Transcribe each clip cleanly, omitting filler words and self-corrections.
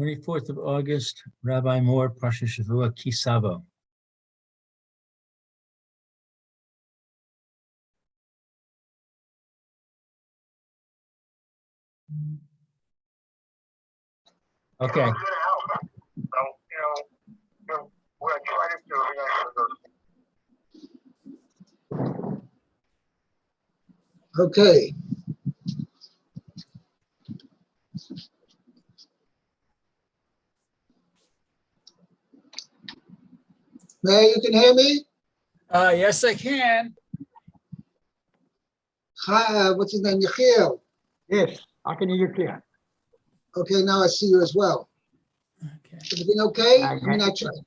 24th of August, Rabbi Moore, Parsha Hashavua, Kisavo. Okay. Okay. May, you can hear me? Yes, I can. Hi, what's his name? Yechiel. Yes, I can hear you clear. Okay, now I see you as well. Okay. Everything okay? I Okay. mean, I tried.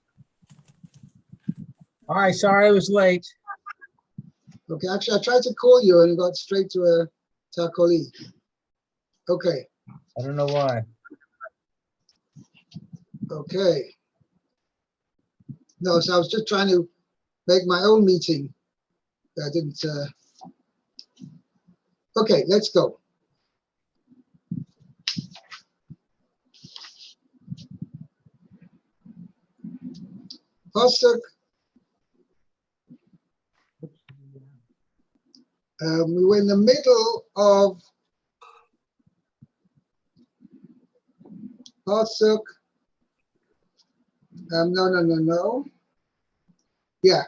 All right, sorry I was late. Okay, actually, I tried to call you and it got straight to a colleague. Okay, I don't know why. okay. No, so I was just trying to make my own meeting. I didn't. Okay, let's go. Pasuk. We were in the middle of Pasuk. No. Yeah.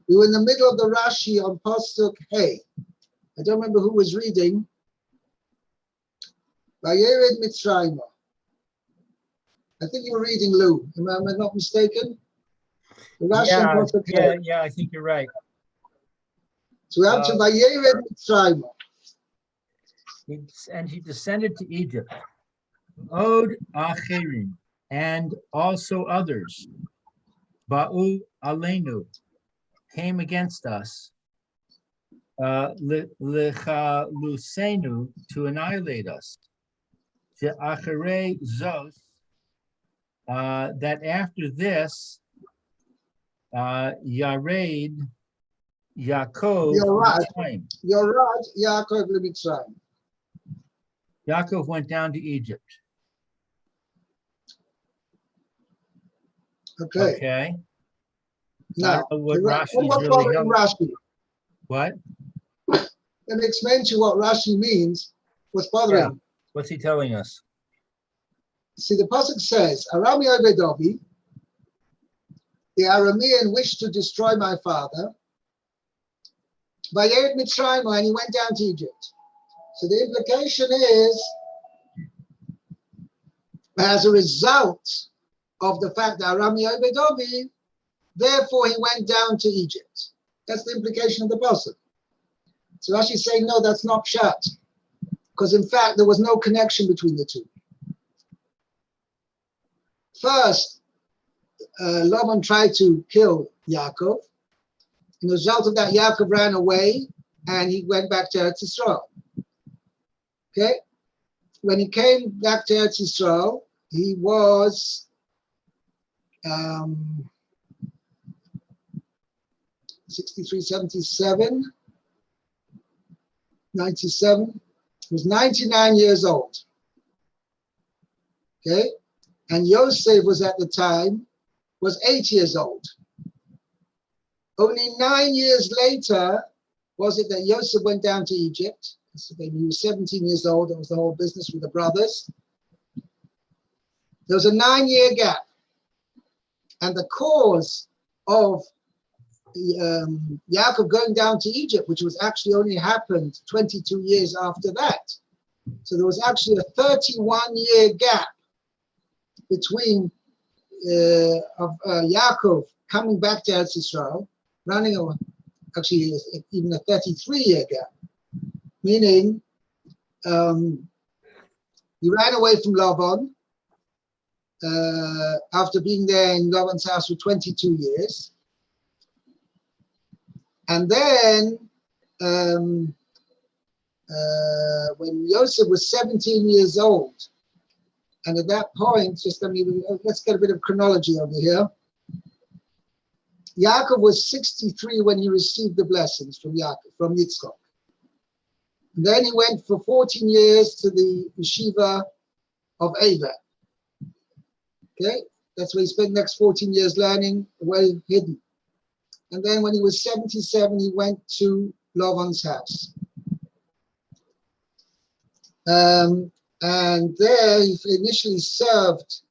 We were in the middle of the Rashi on Pasuk Hey. I don't remember who was reading. Vayered Mitzrayim. I think you were reading Lou. Am I not mistaken? The Rashi on Pasuk Hey. Yeah, I think you're right. So we have to Vayered Mitzrayim. And he descended to Egypt. Od Acherim, and also others. Ba'u Aleinu, came against us. Lechalusenu, to annihilate us. Achere Zos, that after this, Yared Yaakov. You're right. Yaakov Mitzrayim. Yaakov went down to Egypt. Okay. Now, what Rashi what's really bothering Rashi? What? Let me explain to you what Rashi means. What's bothering? Yeah. What's he telling us? See, the pasuk says, "Arami Obedovi, the Aramean wished to destroy my father. Vayered Mitzrayim, and he went down to Egypt." So the implication is, as a result of the fact that Arami Obedovi, therefore he went down to Egypt. That's the implication of the pasuk. So Rashi is saying, no, that's not pshat, because in fact there was no connection between the two. First, Laban tried to kill Yaakov. And as a result of that, Yaakov ran away and he went back to Eretz Yisrael. Okay? When he came back to Eretz Yisrael, he was 63, 77, 97. He was 99 years old. Okay? And Yosef was at the time, was 8 years old. Only 9 years later was it that Yosef went down to Egypt. So when he was 17 years old, that was the whole business with the brothers. There was a 9-year gap. And the cause of Yaakov going down to Egypt, which was actually only happened 22 years after that. So there was actually a 31-year gap between Yaakov coming back to Eretz Yisrael, running away, actually even a 33-year gap, meaning he ran away from Laban after being there in Laban's house for 22 years. And then when Yosef was 17 years old, and at that point, let's get a bit of chronology over here. Yaakov was 63 when he received the blessings from Yitzchak. And then he went for 14 years to the yeshiva of Ava. Okay, that's where he spent the next 14 years learning, away hidden. And then when he was 77, he went to Lavan's house. And there he initially served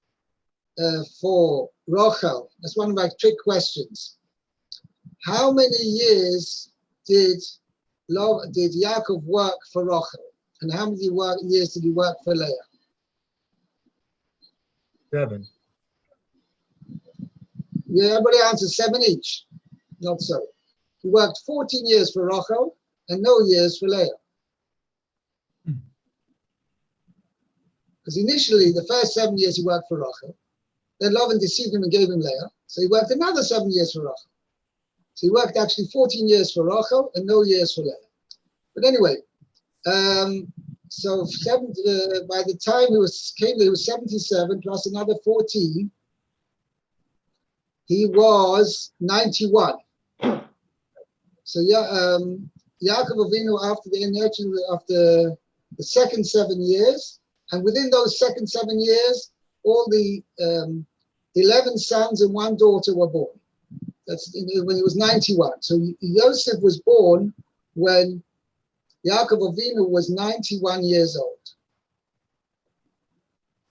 for Rochel. That's one of my trick questions. How many years did Yaakov work for Rochel? And how many years did he work for Leah? 7. Yeah, everybody answers 7 each. Not so. He worked 14 years for Rochel and no years for Leah. Because initially, the first 7 years he worked for Rachel. Then Lavan deceived him and gave him Leah. So he worked another 7 years for Rachel. So he worked actually 14 years for Rachel and no years for Leah. But anyway, so by the time he was 77 plus another 14. He was 91. So Yaakov Avinu, after the inheritance of the second 7 years, and within those second 7 years, all the 11 sons and 1 daughter were born. That's when he was 91. So Yosef was born when Yaakov Avinu was 91 years old.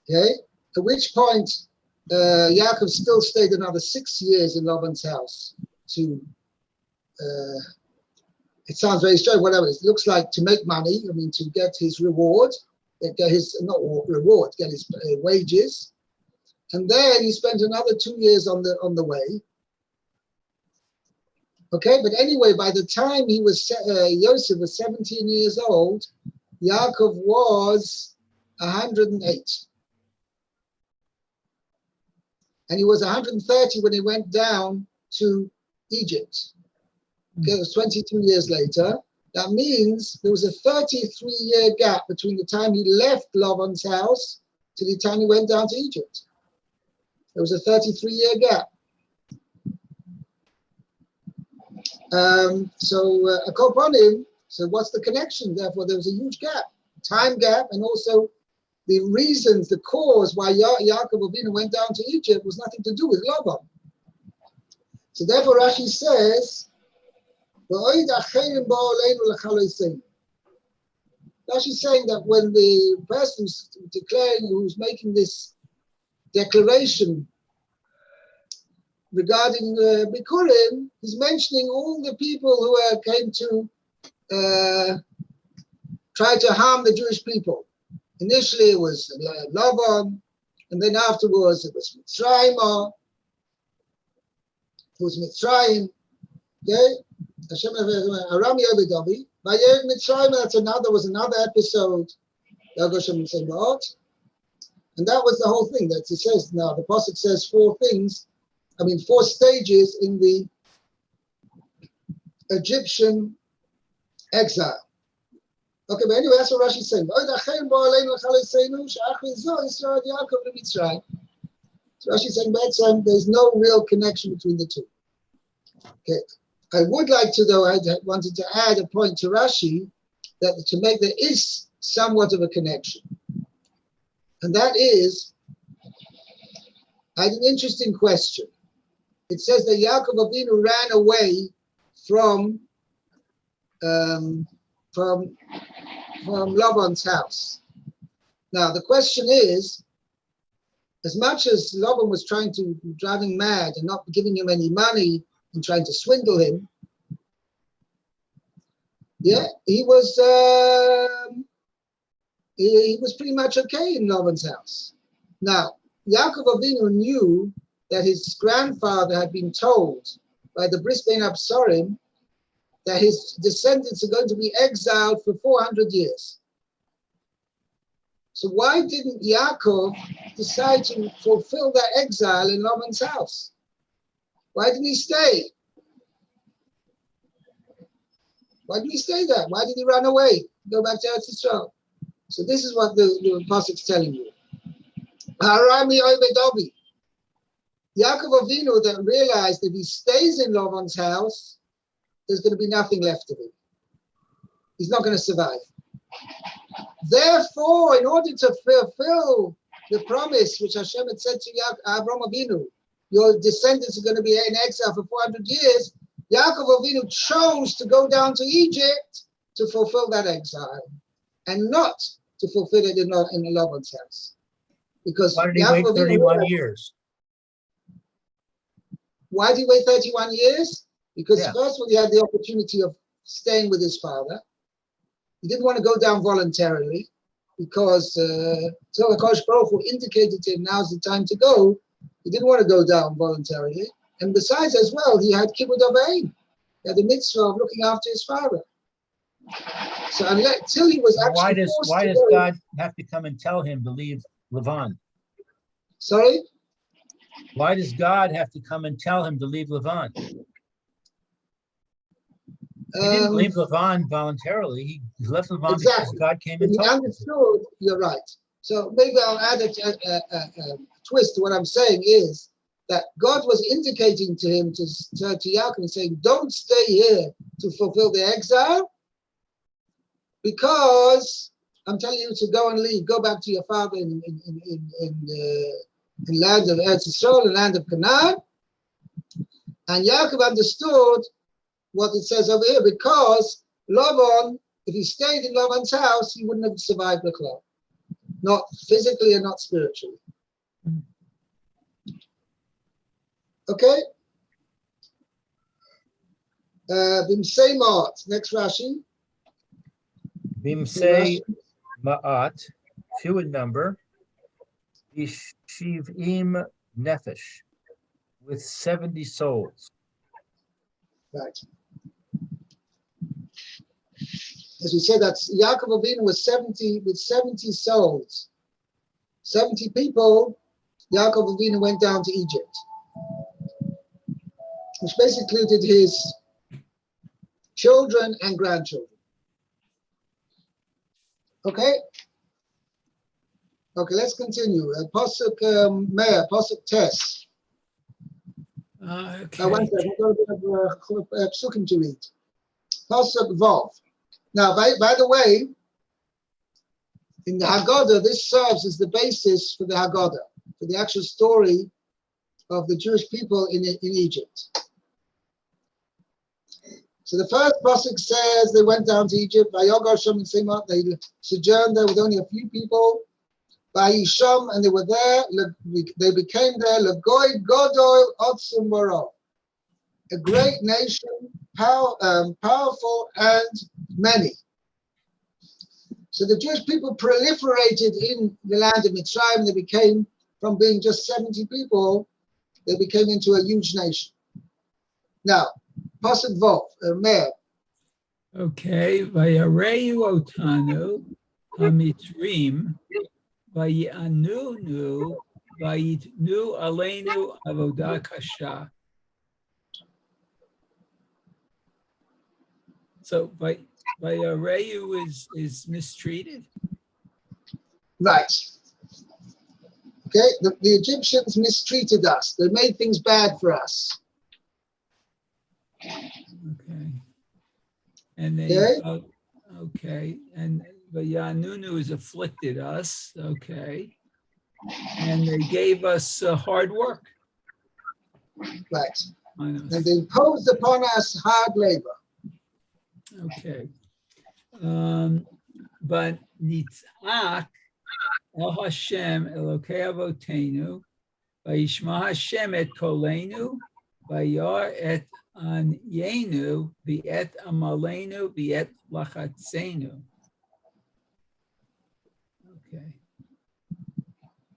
Okay, at which point Yaakov still stayed another 6 years in Laban's house to. It sounds very strange, whatever. It looks like to make money. I mean, to get his reward, get his wages, and then he spent another 2 years on the way. Okay, but anyway, by the time he was Yosef was 17 years old, Yaakov was 108, and he was 130 when he went down to Egypt. Okay, it was 22 years later. That means there was a 33-year gap between the time he left Laban's house to the time he went down to Egypt. There was a 33-year gap. So what's the connection? Therefore, there was a huge gap, time gap, and also the reasons, the cause why Yaakov Avinu went down to Egypt was nothing to do with Laban. So therefore, Rashi says, Rashi's saying that when the person who's making this declaration regarding Bikurim, he's mentioning all the people who came to try to harm the Jewish people. Initially it was Lavan, and then afterwards it was Mitzrayim. It was Mitzrayim. Okay? Aram Yovedavi. Vayed Mitzrayim, was another episode. And that was the whole thing. That it says now, the Pasuk says 4 stages in the Egyptian exile. Okay, but anyway, that's what Rashi is saying. So Rashi is saying that there's no real connection between the two. Okay. I would like to, though, I wanted to add a point to Rashi that there is somewhat of a connection. And that is, I had an interesting question. It says that Yaakov Avinu ran away from Laban's house. Now, the question is, as much as Laban was trying to drive him mad and not giving him any money and trying to swindle him, he was pretty much okay in Laban's house. Now, Yaakov Avinu knew that his grandfather had been told by the Bris Bein Absarim that his descendants are going to be exiled for 400 years. So why didn't Yaakov decide to fulfill that exile in Laban's house? Why didn't he stay? Why didn't he stay there? Why did he run away? Go back to Eretz Yisrael. So this is what the Pasuk is telling you. Harami Ovedavi. Yaakov Avinu then realized if he stays in Laban's house, there's going to be nothing left of him. He's not going to survive. Therefore, in order to fulfill the promise which Hashem had said to Avraham Avinu, your descendants are going to be in exile for 400 years, Yaakov Avinu chose to go down to Egypt to fulfill that exile and not to fulfill it in Laban's house. Because Why did he wait 31 years? Why did he wait 31 years? Because Yeah. first of all, he had the opportunity of staying with his father. He didn't want to go down voluntarily because so Hakadosh Baruch Hu indicated to him, now's the time to go. He didn't want to go down voluntarily. And besides as well, he had kibbud avayim. He had the mitzvah of looking after his father. So until he was actually Why does forced to go, God have to come and tell him to leave Lavan? Sorry? Why does God have to come and tell him to leave Lavan? He didn't leave Lavan voluntarily. He left Lavan because God came and He told him. understood, you're right. So maybe I'll add a twist to what I'm saying is that God was indicating to him, to Yaakov, and saying, don't stay here to fulfill the exile, because I'm telling you to go and leave, go back to your father in land of Eretz Yisrael, the land of Canaan. And Yaakov understood what it says over here, because Laban, if he stayed in Laban's house, he wouldn't have survived the club, not physically and not spiritually. Okay? Bimsei Ma'at, next Rashi. Bimsei Ma'at, few in number, Shiv'im Nefesh, with 70 souls. Right. As we said, that Yaakov Avinu was 70 with 70 souls. 70 people, Yaakov Avinu went down to Egypt, which basically included his children and grandchildren. Okay? Okay, let's continue. Pasuk Meir, Pasuk Tes. Okay. One second, I've got a bit of psukim to read. Pasuk Vav. Now, by the way, in the Haggadah, this serves as the basis for the Haggadah, for the actual story of the Jewish people in Egypt. So the first pasuk says they went down to Egypt. Vayogar Shem and Semot. They sojourned there with only a few people. Vayisham, and they were there. They became there. Lagoy Godol Otzum Baro, a great nation, powerful and many. So the Jewish people proliferated in the land of Mitzrayim. They became, from being just 70 people, they became into a huge nation. Now, Pasuk Vov, Meir. Okay. Vayareyu otanu hamitzrim vayanunu vayitnu aleinu avodah kasha. So Vayareyu is mistreated. Right. Okay, the Egyptians mistreated us. They made things bad for us. Okay. And they okay. And Vayanunu has afflicted us. Okay. And they gave us hard work. Right. I know. And they imposed upon us hard labor. Okay. But Nitzach El Hashem Elokei Avotenu Vayishma Hashem et Kolenu Vayar et Anyenu V'et Amalenu V'et Lachatzenu. Okay.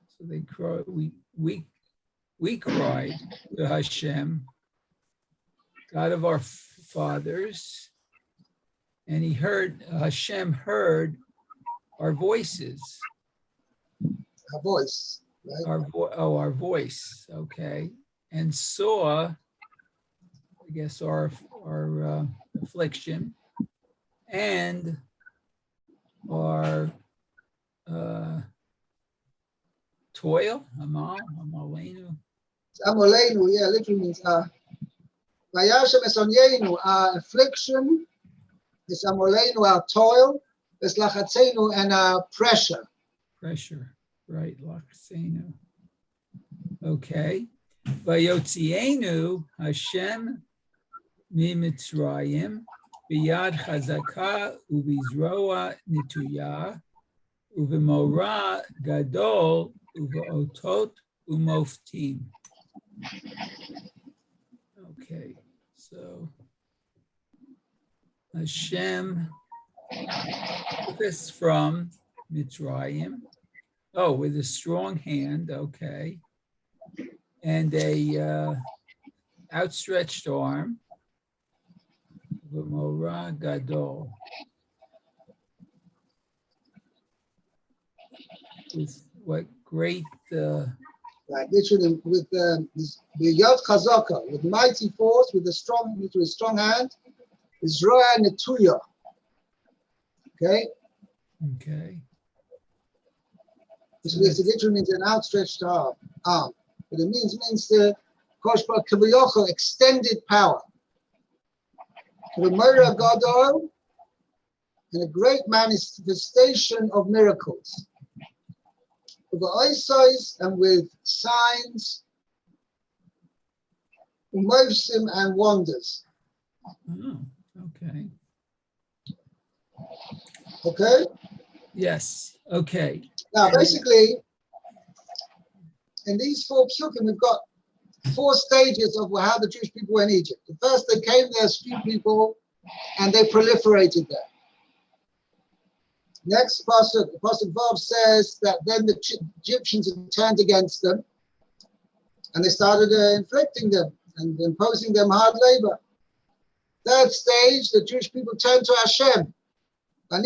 So they cried. We cried to Hashem, God of our fathers, and Hashem heard our voices. Our voice, right? Our voice, okay, and saw, I guess, our affliction and our toil, Amalenu. Amolenu, yeah, literally means Vayashem esonyenu, our affliction, is Amolenu, our toil, is Lachatzenu, and our pressure. Pressure. right, Laksenu. Okay. Vayotzienu Hashem miMitzrayim biyad chazaka ubizroa nituya uvimora gadol uvaotot umoftim. Okay, so Hashem took us from Mitzrayim. Oh, with a strong hand, okay. And a outstretched arm. V'mora gadol. With what great... Right, literally with the Yod Chazaka, with mighty force, with a strong hand, is Roa Netuya. Okay? Okay. So this literally means an outstretched arm. But it means the Koshba Kaviyoko, extended power. The Mora Gadol, and a great manifestation of miracles. With the eyesight and with signs, umovsim and wonders. Oh, okay. Okay? Yes, okay. Now, basically, in these 4 psukim, we've got 4 stages of how the Jewish people were in Egypt. The first, they came there as few people, and they proliferated there. Next pasuk, the pasuk Vav says that then the Egyptians turned against them, and they started inflicting them and imposing them hard labor. Third stage, the Jewish people turned to Hashem. And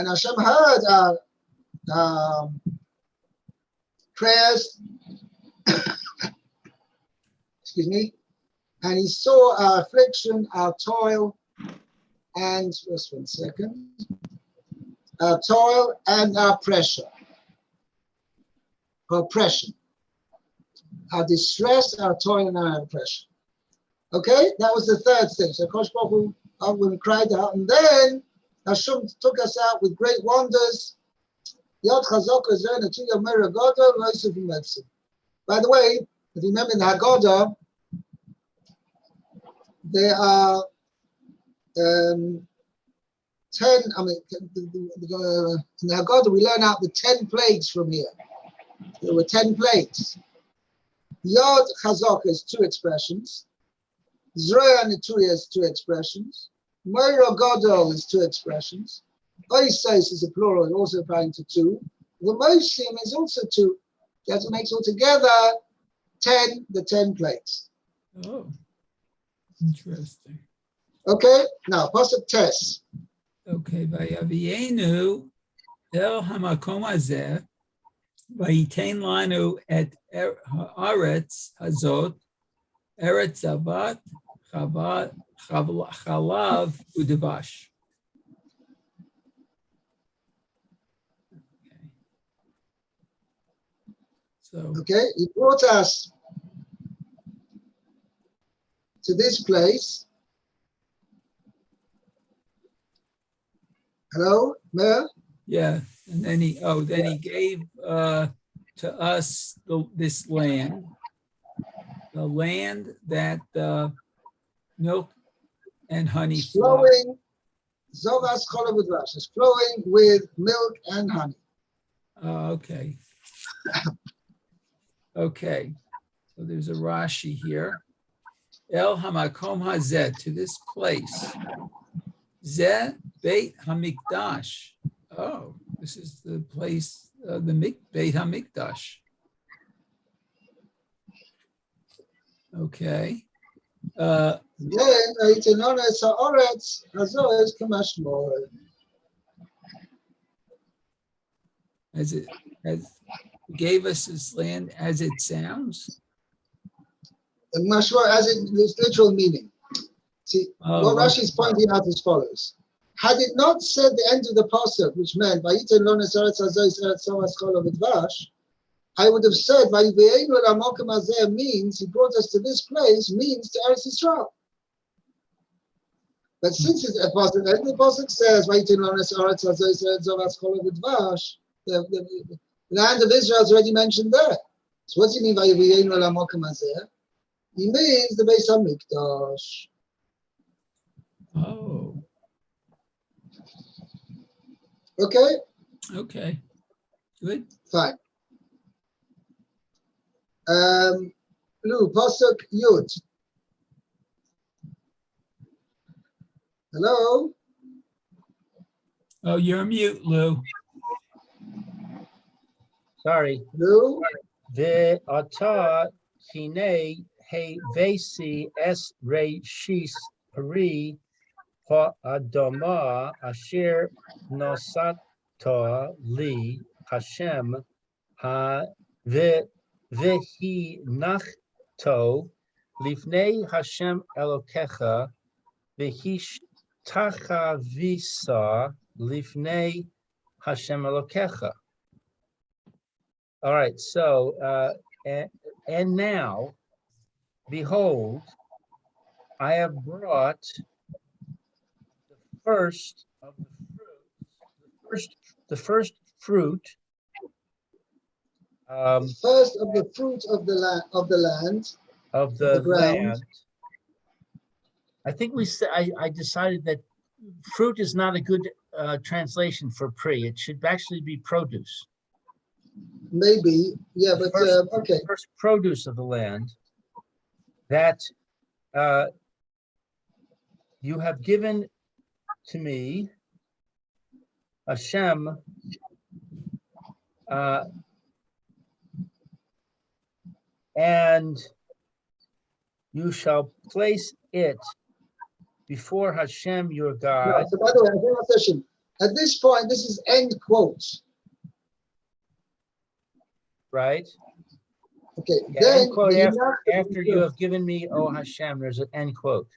Hashem heard our prayers, excuse me, and he saw our affliction, our toil, and just one second, our toil and our pressure, oppression, our distress, our toil, and our oppression. Okay, that was the third stage. So Kosh Baruch Hu cried out, and then Hashem took us out with great wonders. Yod Chazaka Zerna Tuya Mera Goda Yosef Umetsim. By the way, if you remember in the Haggadah, there are 10, I mean, in the Haggadah, we learn out the 10 plagues from here. There were 10 plagues. Yod Chazaka is 2 expressions. Zroya Netuya is 2 expressions. Moira Gadol is 2 expressions. Oisos is a plural, also applying to 2. The Moshim is also 2. That makes altogether 10, the 10 plagues. Oh, interesting. Okay, now pasuk Tes. Okay, Vayavienu el hamakom hazeh vayitein lanu et haaretz hazot eretz zavat chalav udevash. Okay. So Okay, he brought us to this place. Hello, Mayor? yeah, and then he gave to us this land, the land that milk and honey flow. Flowing, Zovas Cholav Udvash, is flowing with milk and honey. Okay. Okay. So there's a Rashi here. El Hamakom Hazeh, to this place. Zeh Beit Hamikdash. Oh, this is the place, the Beit Hamikdash. Okay. Then, Eitenon Ha'aretz Hazoes Kamashmor. As gave us this land as it sounds. And Mashmor, as its literal meaning. See, what Rashi is pointing out as follows. Had it not said the end of the pasuk, which meant Vayitenon Ha'aretz Hazoes Eretz Sovas Cholav Udvash, I would have said Vayiveinu El Hamokim Hazeh means he brought us to this place, means to Eretz Yisrael. But since it's a pasuk, and the pasuk says, the land of Israel is already mentioned there. So what do you mean by V'yeinu Lamokim Hazeh? He means the Beis Hamikdash. Oh, Okay, okay. Good. fine. Lou, pasuk Yud. Hello, Oh, you're mute, Lou. Sorry. Lou. Ve'ata hine he vesi es reishis peri ha'adama asher nosata li Hashem ha vehi nachto lifnei Hashem Elokecha vehishtacha visa lifnei Hashem Elokecha. All right, so and now, behold, I have brought the first of the fruit, The first of the fruit of the land of the ground. land. I think we said I decided that fruit is not a good translation for pre. It should actually be produce. Maybe, yeah, but okay. First produce of the land that you have given to me, Hashem, and you shall place it before Hashem your God. No, so by the way, I think a session. At this point, this is end quotes. Right? Okay, Yeah, then end quote after you have given me, O Hashem, there's an end quote.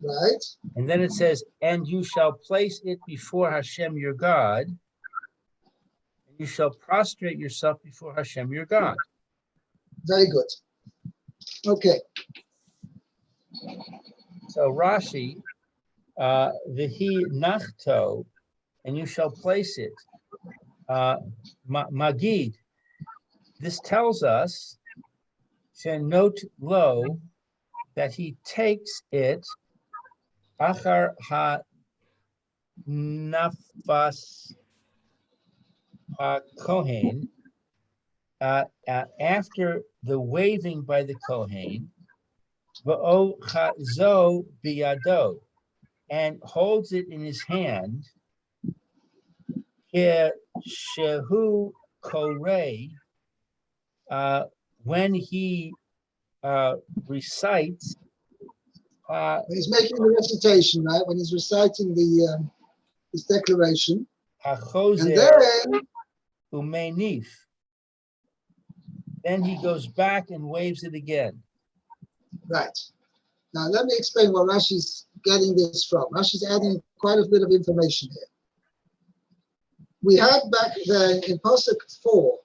Right. And then it says, and you shall place it before Hashem your God, and you shall prostrate yourself before Hashem your God. Very good. Okay. So Rashi, Vihi nachto, and you shall place it. Magid, this tells us, to note low, that he takes it, achar ha nafas ha kohen, after the waving by the kohen, v'o chazo biyado, and holds it in his hand, shehu korei, when he recites. He's making the recitation, right? When he's reciting the his declaration, and then umenif. Then he goes back and waves it again. Right. Now let me explain where Rashi's getting this from. Rashi's adding quite a bit of information here. We had back then in Pasuk 4.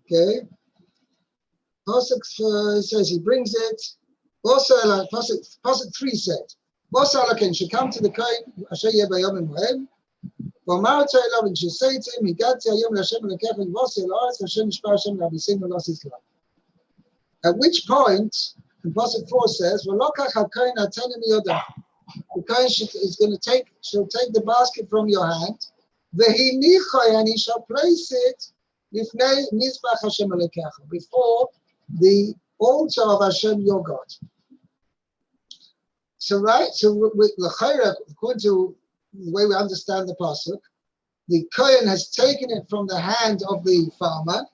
Okay. Pasuk says he brings it. Also, like Pasuk 3 said, Bosalakin should come to the Kohen, Asher Yebayom and Moed. V'amarto elav, and should say to him, Higati hayom l'Hashem l'Kefin v'osel ha'aretz Hashem Mishpar Hashem l'Abisim v'los Yisrael. At which point, in Pasuk 4 says, V'lokach ha'kohen ha'tenim yodam. The Kohen shall take the basket from your hand, v'hinichoy, and he shall place it lifnei Mizbach Hashem Elokecha, before the altar of Hashem your God. So with the according to the way we understand the pasuk, the Kohen has taken it from the hand of the farmer,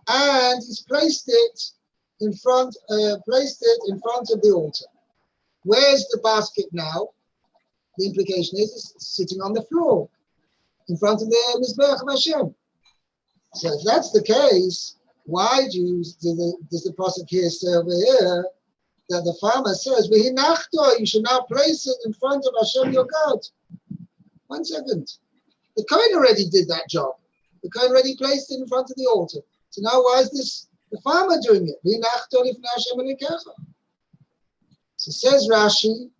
and he's placed it in front of the altar. Where's the basket now? The implication is it's sitting on the floor in front of the Mizbeach of Hashem. So if that's the case, why does the pasuk here say over here that the farmer says, you should now place it in front of Hashem your God? 1 second. The Kohen already did that job. The Kohen already placed it in front of the altar. So now why is the farmer doing it? So says Rashi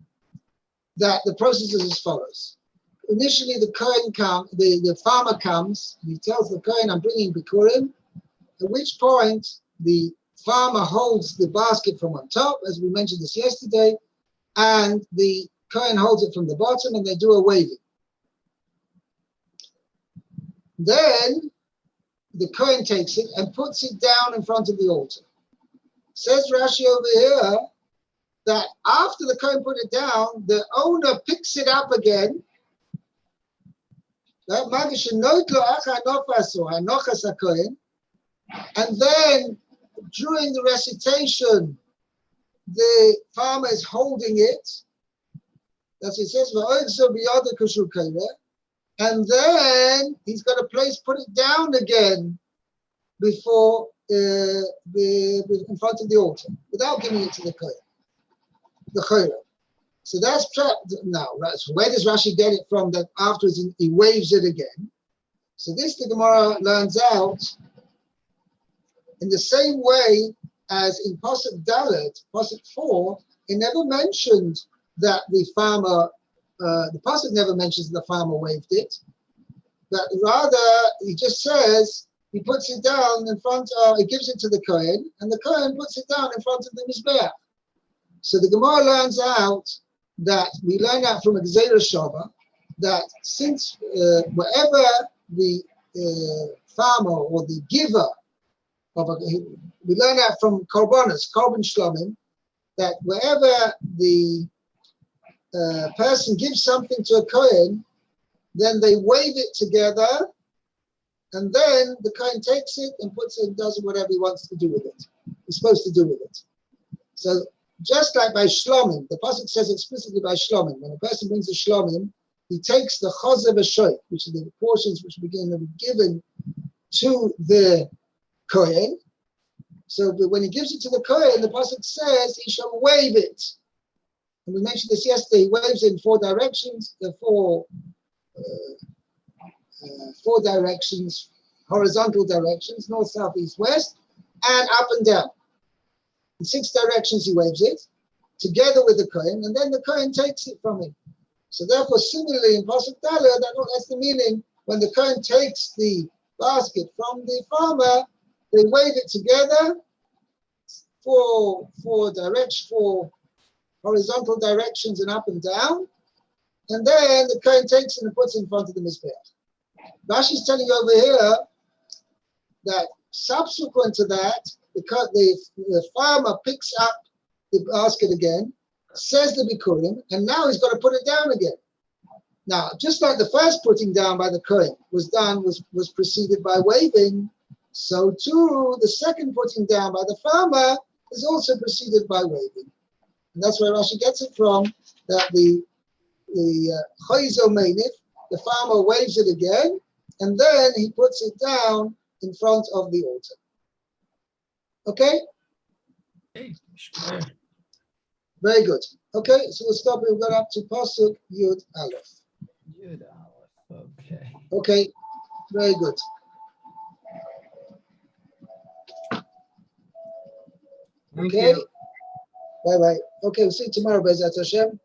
that the process is as follows. Initially, the farmer comes, he tells the Kohen, I'm bringing Bikurim, at which point the farmer holds the basket from on top, as we mentioned this yesterday, and the Kohen holds it from the bottom, and they do a waving. Then the Kohen takes it and puts it down in front of the altar. Says Rashi over here that after the Kohen put it down, the owner picks it up again. And then during the recitation, the farmer is holding it. That's it says, and then he's got to put it down again before in front of the altar, without giving it to the Kohen. So that's now. So where does Rashi get it from? That afterwards he waves it again. So this the Gemara learns out in the same way as in Pasuk Dalet, Pasuk 4. It never mentioned that the farmer. The Pasuk never mentions the farmer waved it, but rather he just says he puts it down in front. He gives it to the Kohen, and the Kohen puts it down in front of the Mizbeach. So the Gemara learns out that we learn out from a Gzeira Shava that since wherever the farmer or the giver of we learn out from Korban Shlomim, that wherever the person gives something to a Kohen, then they wave it together, and then the Kohen takes it and puts it and does whatever he wants to do with it. He's supposed to do with it. So just like by Shlomim, the Pasuk says explicitly by Shlomim, when a person brings a Shlomim, he takes the Chosev V'Shoit, which are the portions which begin to be given to the Kohen. So when he gives it to the Kohen, the Pasuk says he shall wave it. And we mentioned this yesterday, he waves in four directions, four directions, horizontal directions, north, south, east, west, and up and down. In 6 directions he waves it, together with the Kohen, and then the Kohen takes it from him. So therefore, similarly, in Pasuk Dalet, that's the meaning, when the Kohen takes the basket from the farmer, they wave it together, four horizontal directions and up and down, and then the Kohen takes it and puts it in front of the Mizbeach. Rashi is telling you over here that subsequent to that, because the farmer picks up the basket again, says the Bikurim, and now he's got to put it down again. Now, just like the first putting down by the Kohen was preceded by waving, so too the second putting down by the farmer is also preceded by waving. And that's where Rashi gets it from, that the Choizo Meinif, the farmer waves it again, and then he puts it down in front of the altar. Okay? Very good. Okay, so we'll stop. We've got up to Pasuk Yud Aleph. Yud Aleph. Okay. Okay, very good. Thank Okay. you. Bye-bye. Okay, we'll see you tomorrow, Be'ezrat Hashem.